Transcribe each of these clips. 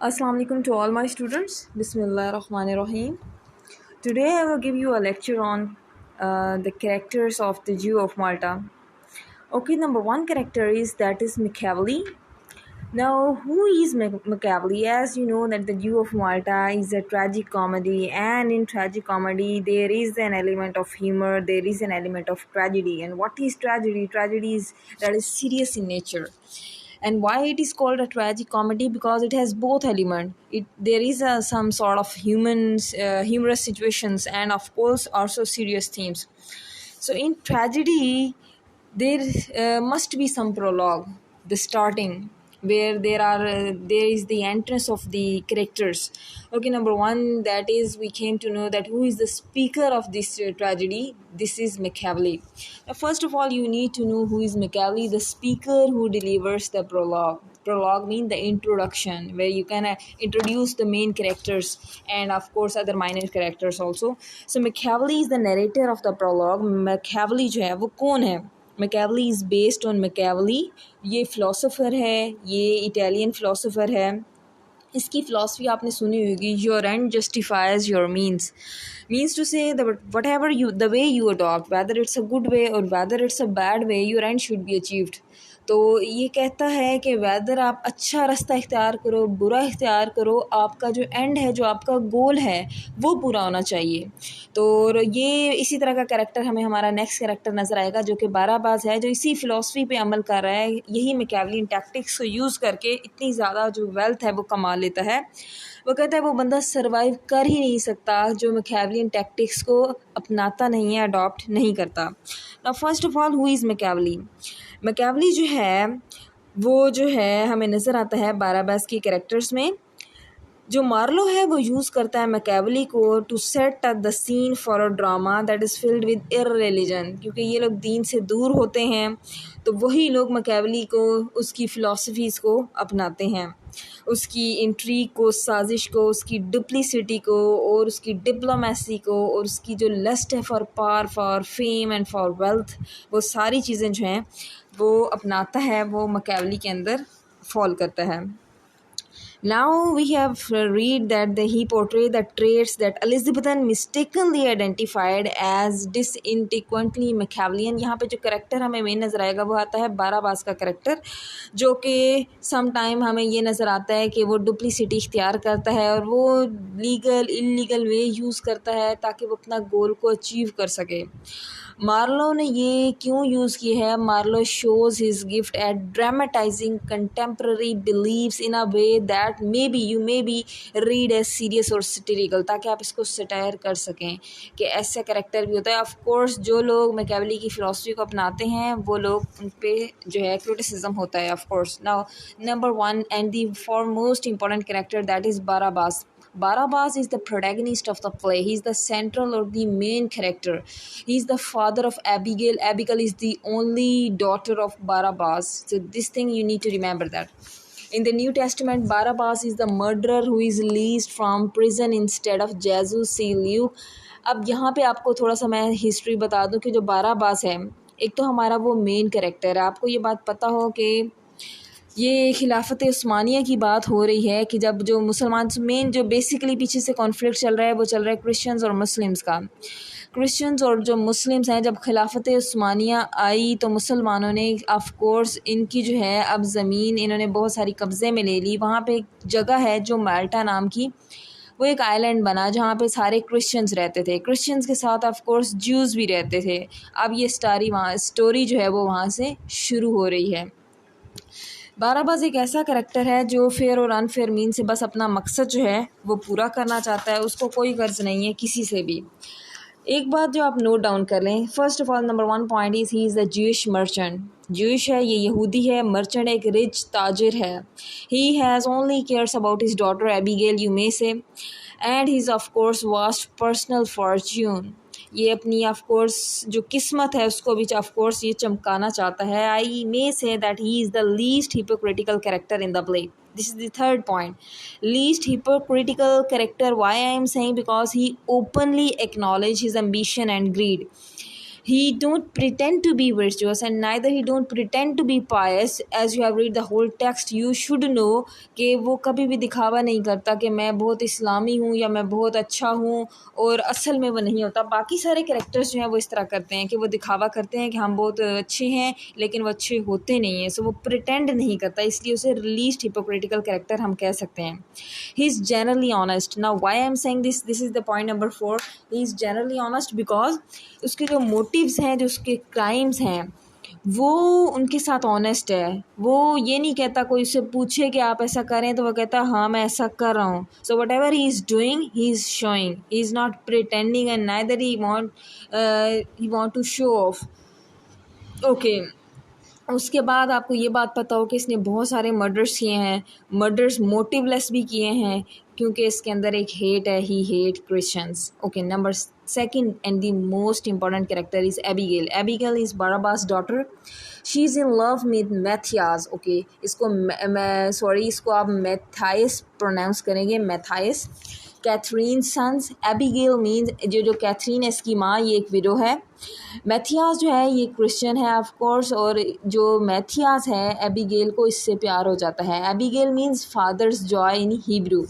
Assalamu alaikum to all my students. Bismillah ar-Rahman ar-Rahim. Today I will give you a lecture on the characters of the Jew of Malta. Okay, number one character is Machiavelli. Now, who is Machiavelli? As you know that the Jew of Malta is a tragic comedy, and in tragic comedy there is an element of humor, there is an element of tragedy. And what is tragedy? Tragedy is that is serious in nature. And why it is called a tragic comedy? Because it has both element. There is some sort of humorous situations, and of course also serious themes. So in tragedy there must be some prologue, the starting, where there is the entrance of the characters. Okay, number one, that is we came to know that who is the speaker of this tragedy. This is Machiavelli. Now, first of all, you need to know who is Machiavelli, the speaker who delivers the prologue. Prologue means the introduction, where you can introduce the main characters and of course other minor characters also. So Machiavelli is the narrator of the prologue. Machiavelli जो है वो कौन है? Machiavelli is based on Machiavelli. ये फ़िलोसोफ़र है, ये Italian फ़िलोसोफ़र है. इसकी फ़िलासफ़ी आपने सुनी होगी, your end justifies your means to say whatever you the way you adopt, whether it's a good way or whether it's a bad way, your end should be achieved. तो ये कहता है कि weather आप अच्छा रास्ता इख्तियार करो, बुरा इख्तियार करो, आपका जो एंड है, जो आपका गोल है, वो पूरा होना चाहिए. तो ये इसी तरह का कैरेक्टर हमें हमारा नेक्स्ट कैरेक्टर नज़र आएगा, जो कि बाराबाज है, जो इसी फ़िलासफ़ी पे अमल कर रहा है. यही मैकियावेलियन टैक्टिक्स को यूज़ करके इतनी ज़्यादा जो वेल्थ है वो कमा लेता है. वो कहता है वो बंदा सर्वाइव कर ही नहीं सकता जो मैकियावेलियन टैक्टिक्स को अपनाता नहीं है, अडॉप्ट नहीं करता. Now first of all, who is Machiavelli? Machiavelli जो है वो जो है हमें नज़र आता है बाराबास के कैरेक्टर्स में. जो मार्लो है वो यूज़ करता है मैकियावेली को to set the scene for a drama that is filled with irreligion. क्योंकि ये लोग दीन से दूर होते हैं, तो वही लोग मैकियावेली को, उसकी फ़िलासफ़ीज़ को अपनाते हैं, उसकी इंट्रीग को, साजिश को, उसकी डुप्लिसिटी को और उसकी डिप्लोमेसी को और उसकी जो लस्ट है for power, for fame and for wealth, वो सारी चीज़ें जो हैं वो अपनाता है, वो मैकियावेली के अंदर फॉल करता है. Now we have read that he portrayed the traits that Elizabethan mistakenly identified as disintequently Machiavellian. यहाँ पे जो करेक्टर हमें मेन नज़र आएगा वो आता है बाराबास का करेक्टर, जो कि सम टाइम हमें ये नज़र आता है कि वो डुप्लिसिटी इख्तियार करता है और वो लीगल इलीगल वे यूज़ करता है ताकि वो अपना गोल को अचीव कर सके. मार्लो ने ये क्यों यूज़ किया है? Marlowe shows his gift at dramatizing contemporary beliefs in a way that may be read as serious और सैटिरिकल, ताकि आप इसको सटायर कर सकें कि ऐसा कैरेक्टर भी होता है. ऑफ कोर्स जो लोग मैकियावेली की फ़िलासफ़ी को अपनाते हैं वो लोग, उन पे जो है क्रिटिसिज्म होता है. Of course. Now number one and the foremost important character, that is Barabas. Barabbas is the protagonist of the play. He is the central or the main character. He is the father of Abigail. Abigail is the only daughter of Barabbas. So this thing you need to remember that. In the New Testament, Barabbas is the murderer who is released from prison instead of Jesus C. Luke. अब यहाँ पे आपको थोड़ा सा मैं history बता दूँ कि जो बाराबास है, एक तो हमारा वो मेन कैरेक्टर है. आपको ये बात पता हो कि ये खिलाफत उस्मानिया की बात हो रही है कि जब जो मुसलमान, मेन जो बेसिकली पीछे से कॉन्फ्लिक्ट चल रहा है वो चल रहा है क्रिश्चियंस और मुस्लिम्स का. क्रिश्चियंस और जो मुस्लिम्स हैं, जब खिलाफत उस्मानिया आई तो मुसलमानों ने ऑफ कोर्स इनकी जो है अब ज़मीन इन्होंने बहुत सारी कब्ज़े में ले ली. वहाँ पे एक जगह है जो माल्टा नाम की, वो एक आइलैंड बना जहाँ पे सारे क्रिश्चियंस रहते थे. क्रिश्चियंस के साथ ऑफ कोर्स ज्यूज़ भी रहते थे. अब ये स्टोरी जो है वो वहाँ से शुरू हो रही है. बाराबाज एक ऐसा करैक्टर है जो फेयर और अनफेयर मीन से बस अपना मकसद जो है वो पूरा करना चाहता है. उसको कोई गर्ज नहीं है किसी से भी. एक बात जो आप नोट डाउन कर लें, first of all number one point is he is the Jewish merchant. Jewish है, ये यहूदी है. मर्चेंट एक रिच ताजिर है. He has only cares about his daughter Abigail, you may say, and he is of course vast personal fortune. ये अपनी of course जो किस्मत है उसको भी ऑफ कोर्स ये चमकाना चाहता है. I may say that he is the least hypocritical character in the play. This is the third point. Least hypocritical character. Why I am saying? Because he openly acknowledge his ambition and greed. he don't pretend to be virtuous and neither he don't pretend to be pious. as you have read the whole text you should know कि वो कभी भी दिखावा नहीं करता कि मैं बहुत इस्लामी हूँ या मैं बहुत अच्छा हूँ, और असल में वो नहीं होता। बाकी सारे कैरेक्टर्स जो हैं वो इस तरह करते हैं कि वो दिखावा करते हैं कि हम बहुत अच्छे हैं लेकिन वो अच्छे होते नहीं हैं, सो वो प्रिटेंड नहीं करता, इसलिए उसे लीस्ट हिपोक्रिटिकल कैरेक्टर हम कह सकते हैं। He is generally honest. Now why I am saying this is the point number 4। He is generally honest because उसके जो मोटिव्स हैं, जो उसके क्राइम्स हैं, वो उनके साथ ऑनेस्ट है। वो ये नहीं कहता, कोई उससे पूछे कि आप ऐसा करें तो वो कहता हाँ मैं ऐसा कर रहा हूँ। So whatever he is doing he is showing, he is not pretending and neither he want to show off. Okay, उसके बाद आपको ये बात पता हो कि इसने बहुत सारे मर्डर्स किए हैं, मर्डर्स मोटिवलेस भी किए हैं क्योंकि इसके अंदर एक हेट है, he hate Christians. Okay, number second and the most important character is Abigail. Abigail is Barabas daughter. She is in love with Mathias. Okay, इसको इसको आप मैथाइस प्रोनाउंस करेंगे, Mathias. Katherine sons. Abigail means जो Katherine है इसकी माँ, ये एक विडो है। मैथियास जो है ये क्रिश्चियन है ऑफ कोर्स, और जो मैथियास है एबिगेल को इससे प्यार हो जाता है। Abigail means father's joy in Hebrew.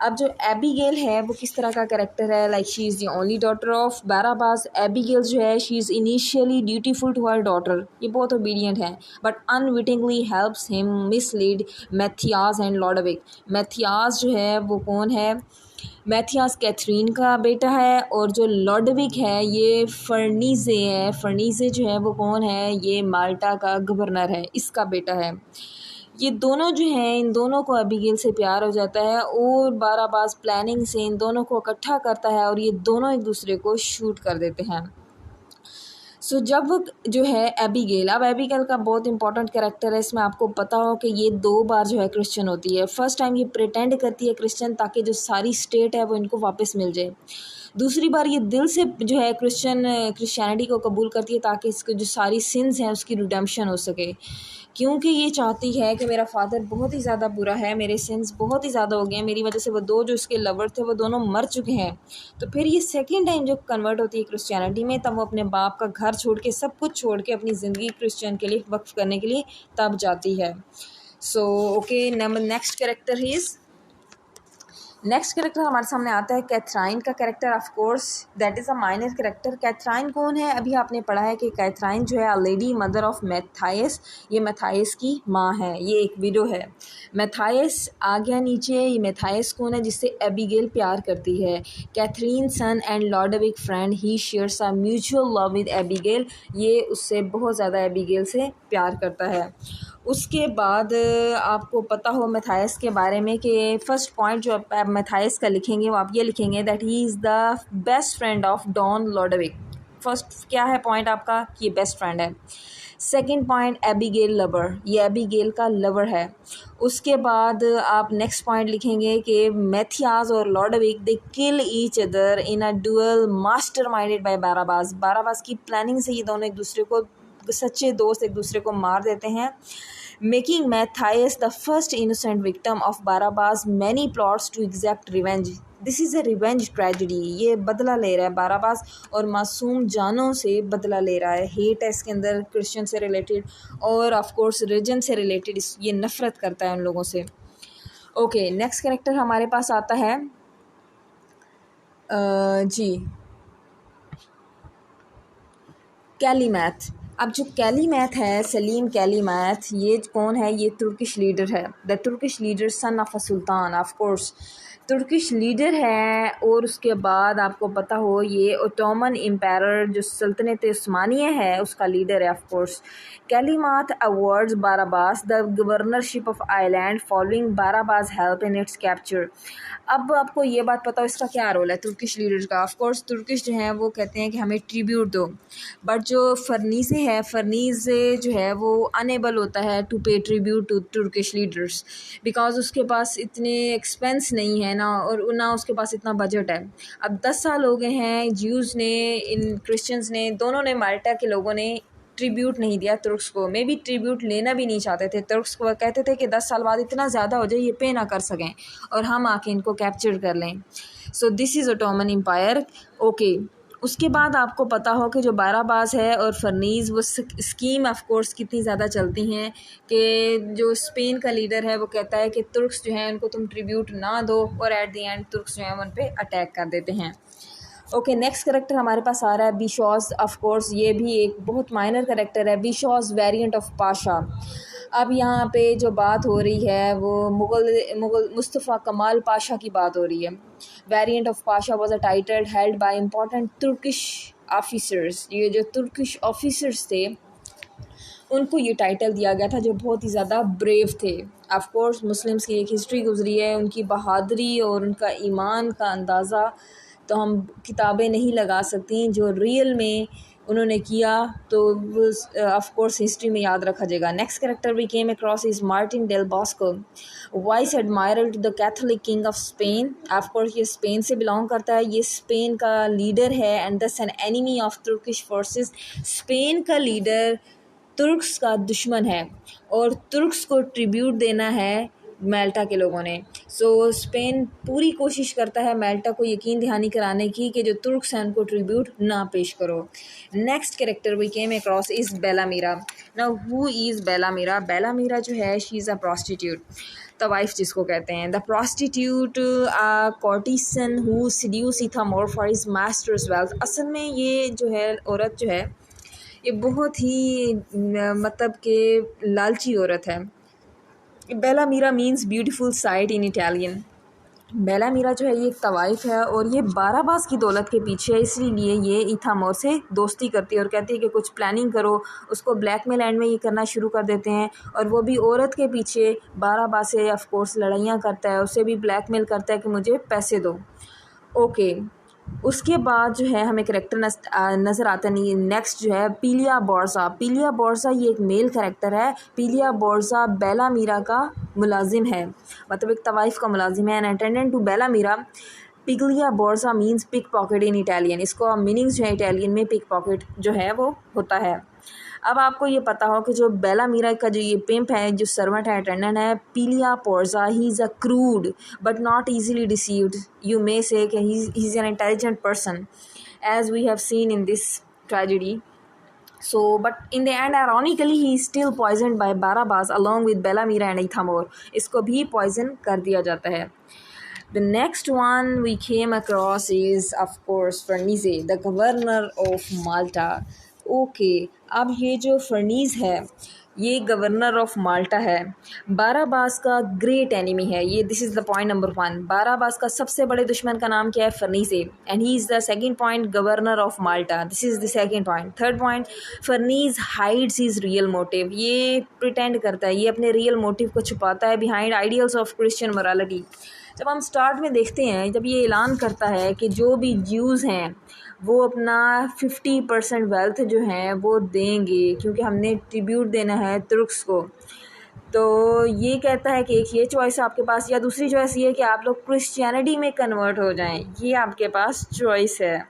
अब जो एबिगेल है वो किस तरह का कैरेक्टर है, like she is the only daughter of Barabas. Abigail जो है she is initially dutiful to her daughter, ये बहुत ओबीडियंट है, but unwittingly helps him mislead Mathias and Lodowick. Mathias जो है वो कौन है, मैथियास कैथरीन का बेटा है, और जो लॉडविक है ये फर्नीजे है। फर्नीजे जो है वो कौन है, ये माल्टा का गवर्नर है, इसका बेटा है। ये दोनों जो हैं, इन दोनों को एबिगेल से प्यार हो जाता है और बाराबास प्लानिंग से इन दोनों को इकट्ठा करता है और ये दोनों एक दूसरे को शूट कर देते हैं। सो जब जो है एबिगेल, अब एबिगेल का बहुत इंपॉर्टेंट कैरेक्टर है, इसमें आपको पता हो कि ये 2 बार जो है क्रिश्चियन होती है। फर्स्ट टाइम ये प्रिटेंड करती है क्रिश्चियन ताकि जो सारी स्टेट है वो इनको वापस मिल जाए। दूसरी बार ये दिल से जो है क्रिश्चियनिटी को कबूल करती है ताकि इसके जो सारी सिंस हैं उसकी रिडेम्पशन हो सके, क्योंकि ये चाहती है कि मेरा फादर बहुत ही ज़्यादा बुरा है, मेरे सिंस बहुत ही ज़्यादा हो गए हैं, मेरी वजह से वो 2 जो उसके लवर थे वो दोनों मर चुके हैं। तो फिर ये सेकंड टाइम जब कन्वर्ट होती है क्रिश्चियनिटी में, तब वो अपने बाप का घर छोड़ के, सब कुछ छोड़ के अपनी ज़िंदगी क्रिश्चियन के लिए वक्फ करने के लिए तब जाती है। So okay, next character is, next character हमारे सामने आता है कैथराइन का character. Of course that is a minor character. Catherine कौन है, अभी आपने पढ़ा है कि कैथराइन जो है अ लेडी मदर ऑफ मैथाइस, ये मैथाइस की माँ है, ये एक विडो है। मैथाइस आ गया नीचे। ये मैथाइस कौन है, जिससे एबिगेल प्यार करती है। Katherine son and Lodowick friend, he shares a mutual love with Abigail, ये उससे बहुत ज़्यादा एबिगेल से प्यार करता है। उसके बाद आपको पता हो मैथाइस के बारे में कि फ़र्स्ट पॉइंट जो आप मैथाइस का लिखेंगे वो आप ये लिखेंगे that he is the best friend of Don Lodowick. First क्या है पॉइंट आपका, ये बेस्ट फ्रेंड है। सेकंड पॉइंट एबिगेल लवर, ये एबिगेल का लवर है। उसके बाद आप नेक्स्ट पॉइंट लिखेंगे कि मैथियास और Lodowick they kill each other in a duel masterminded by Barabas. Barabas की प्लानिंग से ये दोनों एक दूसरे को, सच्चे दोस्त एक दूसरे को मार देते हैं। Making Mathias the first innocent victim of Barabas many plots to exact revenge. This is a revenge tragedy, ये बदला ले रहा है बाराबास और मासूम जानों से बदला ले रहा है। हेट है इसके अंदर क्रिश्चियन से रिलेटेड और ऑफ कोर्स रिलीजन से रिलेटेड, ये नफ़रत करता है उन लोगों से। ओके, नेक्स्ट कैरेक्टर हमारे पास आता है जी कैलीमैथ। अब जो कैलीमैथ है, सलीम कैलीमैथ, ये कौन है, ये तुर्किश लीडर है। The Turkish leader son of a Sultan, of course Turkish leader है। और उसके बाद आपको पता हो ये ओटोमन एम्पायर जो सल्तनत उस्मानिया है उसका लीडर है of course. Calymath awards Barabas the governorship of island following Barabas help in its capture. अब आपको ये बात पता हो इसका क्या रोल है तुर्किश लीडर का। ऑफ कोर्स तुर्किश जो है वो कहते हैं कि हमें ट्रिब्यूट दो, बट जो फर्नीसे है, फर्नीसे जो है वो अनेबल होता है to pay tribute to Turkish leaders because उसके पास इतने एक्सपेंस नहीं है ना, और ना उसके पास इतना बजट है। अब 10 साल हो गए हैं, ज्यूज़ ने, इन क्रिश्चियंस ने, दोनों ने, माल्टा के लोगों ने ट्रिब्यूट नहीं दिया तुर्क्स को। मे बी ट्रिब्यूट लेना भी नहीं चाहते थे तुर्क्स को, कहते थे कि 10 साल बाद इतना ज़्यादा हो जाए ये पे ना कर सकें और हम आके इनको कैप्चर कर लें। So this is Ottoman Empire. Okay, उसके बाद आपको पता हो कि जो बाराबास है और फर्नीज़ वो स्कीम ऑफ कोर्स कितनी ज़्यादा चलती हैं कि जो स्पेन का लीडर है वो कहता है कि तुर्क्स जो हैं उनको तुम ट्रिब्यूट ना दो, और एट द एंड तुर्क्स जो हैं उन पे अटैक कर देते हैं। ओके, नेक्स्ट करेक्टर हमारे पास आ रहा है बिशॉस। ऑफ कोर्स ये भी एक बहुत माइनर करेक्टर है, बिशॉस वेरिएंट ऑफ पाशा। अब यहाँ पे जो बात हो रही है वो मुगल मुस्तफ़ा कमाल पाशा की बात हो रही है। Variant of Pasha was a title held by important Turkish officers. ये जो तुर्किश ऑफिसर्स थे उनको ये टाइटल दिया गया था, जो बहुत ही ज़्यादा ब्रेव थे। ऑफ कोर्स मुस्लिम्स की एक हिस्ट्री गुजरी है, उनकी बहादुरी और उनका ईमान का अंदाज़ा तो हम किताबें नहीं लगा सकती, जो रियल में उन्होंने किया तो वो ऑफ कोर्स हिस्ट्री में याद रखा जाएगा। Next character we came across is Martin Del Bosco, vice admirer to the Catholic king of Spain. Of course ये स्पेन से बिलोंग करता है, ये स्पेन का लीडर है and thus an enemy of Turkish forces. Spain का leader Turks का दुश्मन है और तुर्क्स को ट्रिब्यूट देना है माल्टा के लोगों ने। सो स्पेन पूरी कोशिश करता है माल्टा को यकीन दहानी कराने की कि जो तुर्क्स हैं उनको ट्रिब्यूट ना पेश करो। Next character we came across is Bellamira. Now who is Bellamira? Bellamira जो है शी इज़ अ प्रॉस्टिट्यूट, तवाइफ जिसको कहते हैं। The prostitute courtesan who seduce Ithamore for his master's wealth. असल में ये जो है औरत जो है ये बहुत ही मतलब कि लालची औरत है। Bellamira means beautiful sight in Italian. Bellamira जो है ये एक तवाइफ है और ये बाराबास की दौलत के पीछे है, इसलिए ये इथामोर से दोस्ती करती है और कहती है कि कुछ प्लानिंग करो। उसको ब्लैकमेल एंड में ये करना शुरू कर देते हैं और वो भी औरत के पीछे बाराबास से ऑफ कोर्स लड़ाइयाँ करता है, उससे भी ब्लैकमेल करता है कि मुझे पैसे दो। ओके, उसके बाद जो है हमें करेक्टर नज़र आता नहीं। नेक्स्ट जो है पीलिया बोर्सा। पीलिया बोर्सा ये एक मेल करेक्टर है। पीलिया बोर्सा बेला मीरा का मुलाजिम है, मतलब एक तवाइफ का मुलाजिम है। An attendant to Bellamira. Pilia Borza means pickpocket in Italian. इसको मीनिंग्स जो है इटालियन में पिक पॉकेट जो है वो होता है। अब आपको ये पता हो कि जो बेला मीरा का जो ये पिम्प है, जो सर्वेंट है, अटेंडेंट है, Pilia Borza, he is a crude but not easily deceived. You may say he is an intelligent person as we have seen in this tragedy. So, but in the end, ironically, he is still poisoned by Barabas along with Belamira and Ithamor. इसको भी poison कर दिया जाता है। The next one we came across is, of course, Farnese, the governor of Malta. Okay, अब ये जो फर्नीज़ है ये गवर्नर ऑफ माल्टा है, बाराबास का ग्रेट एनिमी है ये। This is the point number 1। Barabas का सबसे बड़े दुश्मन का नाम क्या है? Ferneze, and he is the second point governor of Malta. This is the second point. Third point, Ferneze hides his real motive. ये प्रिटेंड करता है, ये अपने रियल मोटिव को छुपाता है behind ideals of Christian morality. जब हम स्टार्ट में देखते हैं, जब ये ऐलान करता है कि जो भी ज्यूज़ हैं वो अपना 50% वेल्थ जो है वो देंगे क्योंकि हमने ट्रिब्यूट देना है तुर्क्स को, तो ये कहता है कि एक ये चॉइस आपके पास, या दूसरी चॉइस ये है कि आप लोग क्रिश्चियनिटी में कन्वर्ट हो जाएं, ये आपके पास चॉइस है।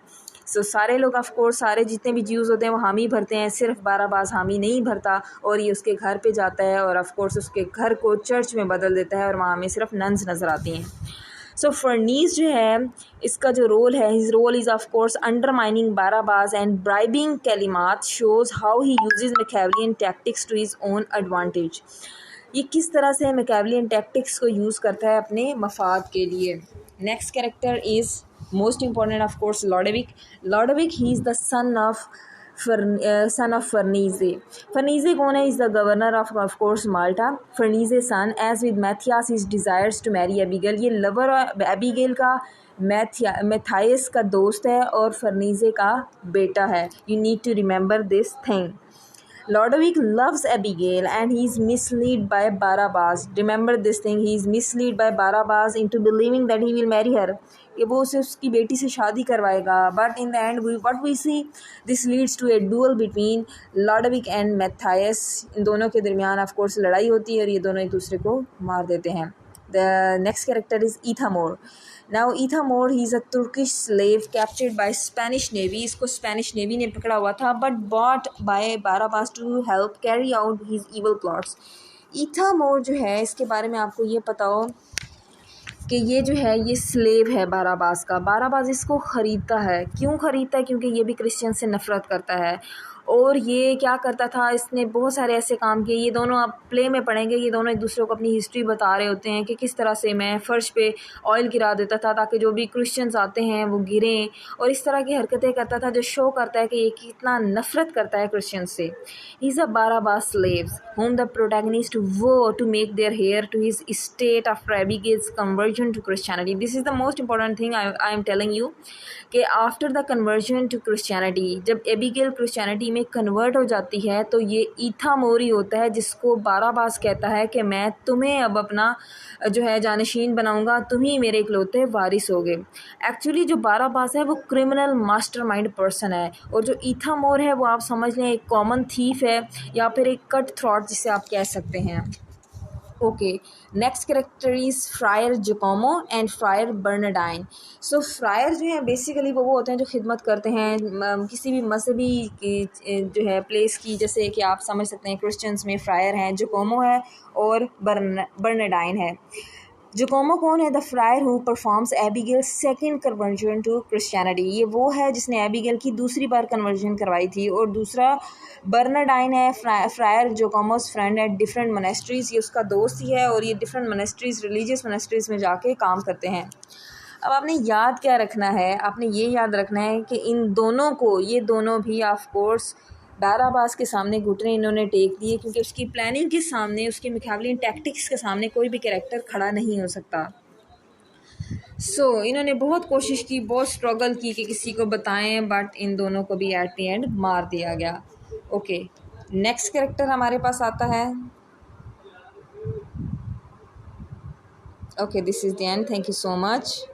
सो सारे लोग ऑफ कोर्स, सारे जितने भी ज्यूज़ होते हैं वो हामी भरते हैं, सिर्फ बाराबास हामी नहीं भरता और ये उसके घर पे जाता है और ऑफ कोर्स उसके घर को चर्च में बदल देता है और वहाँ हमें सिर्फ नन्स नज़र आती हैं। सो फर्नीज़ जो है इसका जो रोल है, his role is of course undermining Barabas and bribing Calymath shows how he uses Machiavellian tactics to his own advantage. ये किस तरह से मैकियावेलियन टैक्टिक्स को यूज़ करता है अपने मफाद के लिए। Next character is most important of course Lodowick. Lodowick he is the son of Ferneze. Ferneze कौन है? Is the governor of course Malta. Ferneze son as with Mathias is desires to marry Abigail. ये lover Abigail का Mathias का दोस्त है और फर्नीज़े का बेटा है। You need to remember this thing. Lodovic loves Abigail and he is misled by Barabbas. Remember this thing, he is misled by Barabbas into believing that he will marry her, कि वो उसे उसकी बेटी से शादी करवाएगा। But in the end what we see, this leads to a duel between Lodovic and Matthias. इन दोनों के दरमियान of course लड़ाई होती है और ये दोनों एक दूसरे को मार देते हैं। The next character is Ithamor. Now Ithamor, he is a Turkish slave captured by Spanish Navy. इसको Spanish Navy ने पकड़ा हुआ था but bought by Barabas to help carry out his evil plots. Ithamor जो है इसके बारे में आपको ये पता हो कि ये जो है ये स्लेव है बाराबास का। बाराबास इसको ख़रीदता है। क्यों ख़रीदता है? क्योंकि ये भी क्रिश्चियन से नफ़रत करता है और ये क्या करता था, इसने बहुत सारे ऐसे काम किए। ये दोनों आप प्ले में पढ़ेंगे, ये दोनों एक दूसरे को अपनी हिस्ट्री बता रहे होते हैं कि किस तरह से मैं फ़र्श पे ऑयल गिरा देता था ताकि जो भी क्रिश्चियंस आते हैं वो गिरें, और इस तरह की हरकतें करता था जो शो करता है कि ये कितना नफ़रत करता है क्रिश्चियन से। He is a Barabas slaves whom the protagonist wore to make their heir to his estate after Abigail's conversion to Christianity. This is the most important thing I am telling you कि after the conversion to Christianity, जब Abigail Christianity में convert हो जाती है तो ये ईथामोरी होता है जिसको बाराबास कहता है कि मैं तुम्हें अब अपना जो है जानशीन बनाऊंगा, तुम ही मेरे इकलौते वारिस होगे। एक्चुअली जो बाराबास है वो क्रिमिनल मास्टरमाइंड पर्सन है, और जो ईथामोर है वो आप समझ लें एक कॉमन थीफ है या फिर एक कट थ्रॉट जिसे आप कह सकते हैं। Okay, next character is friar Jacomo and friar Bernardine. So friar जो है बेसिकली वो होते हैं जो खिदमत करते हैं किसी भी मजहबी की जो है प्लेस की, जैसे कि आप समझ सकते हैं क्रिश्चियंस में फ्रायर हैं, जकोमो है और बर्नाडाइन है। जकोमो कौन है? The friar who performs Abigail second conversion to Christianity. ये वो है जिसने एबिगेल की दूसरी बार कन्वर्जन करवाई थी। और दूसरा बर्नाडाइन है, फ्रायर जकोमोस फ्रेंड है डिफरेंट मोनेस्ट्रीज़, ये उसका दोस्त ही है और ये डिफरेंट मोनेस्ट्रीज़ रिलीजियस मोनेस्ट्रीज़ में जाके काम करते हैं। अब आपने याद क्या रखना है? आपने ये याद रखना है कि इन दोनों को, ये दोनों भी ऑफ कोर्स बाराबास के सामने घुटने इन्होंने टेक दिए, क्योंकि उसकी प्लानिंग के सामने, उसके मैकियावेलियन टैक्टिक्स के सामने कोई भी कैरेक्टर खड़ा नहीं हो सकता। इन्होंने बहुत कोशिश की, बहुत स्ट्रगल की कि किसी को बताएं, बट इन दोनों को भी एट द एंड मार दिया गया। ओके, नेक्स्ट कैरेक्टर हमारे पास आता है। Okay, this is the end. Thank you so much.